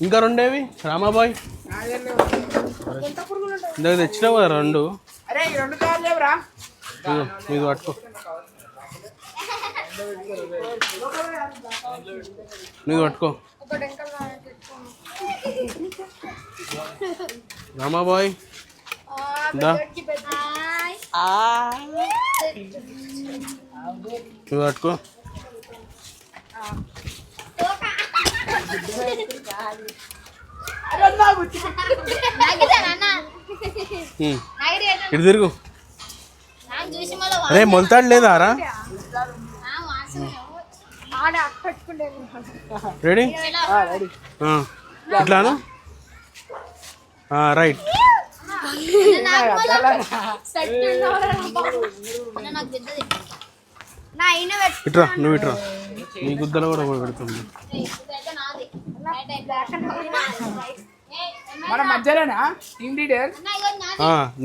ఇంకా రెండేవి రామాబాయ్ ఇందాక తెచ్చినావు కదా రెండు. మీకు పట్టుకో, నీకు పట్టుకో రామాబాయ్ దా, నువ్వు పట్టుకో. ఇటు తిరుగు. అరే మొలతాడు లేదా రా? రెడీ ఇట్లాను రైట్. ఇట్రా నువ్వు ఇట్రా, నీ గుద్దలో కూడా పెడుతుంది.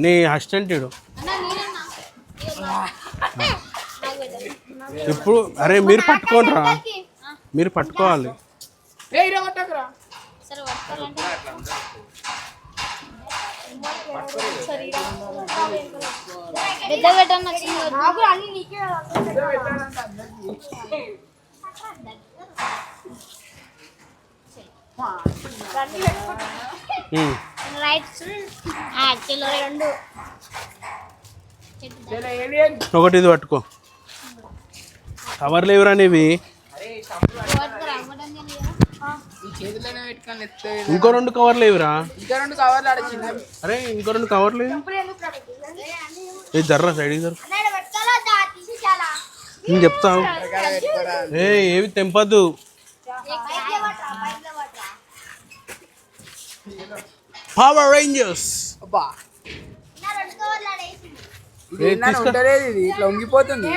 నీ అసిస్టెంట్ ఇడు ఇప్పుడు. అరే మీరు పట్టుకోండి రా, మీరు పట్టుకోవాలి. ఒకటి ఇది పట్టుకో. కవర్లు ఎవరా నీవి? ఇంకో రెండు కవర్లు ఏవిరా? అరే ఇంకో రెండు కవర్లు ఏ జర్రా సైడ్ జరు, నేను చెప్తాను. ఏవి తెంపద్దు. పవర్ రేంజర్స్ ఇట్లా ఉంగిపోతుంది.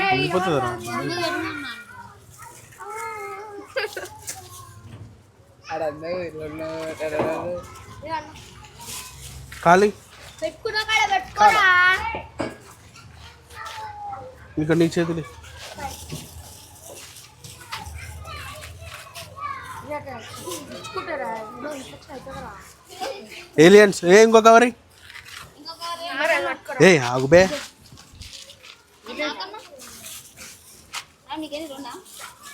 ఖాళీ ఇక్కడ నీ చేతులు. ఏలియన్స్ ఇంకో కవరి ఆగుబే.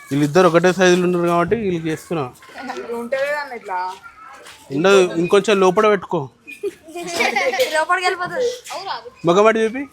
వీళ్ళిద్దరు ఒకటే సైజులు ఉన్నారు కాబట్టి వీళ్ళకి చేస్తున్నా. ఉండదు, ఇంకొంచెం లోపల పెట్టుకో. మగవాడి చూపి.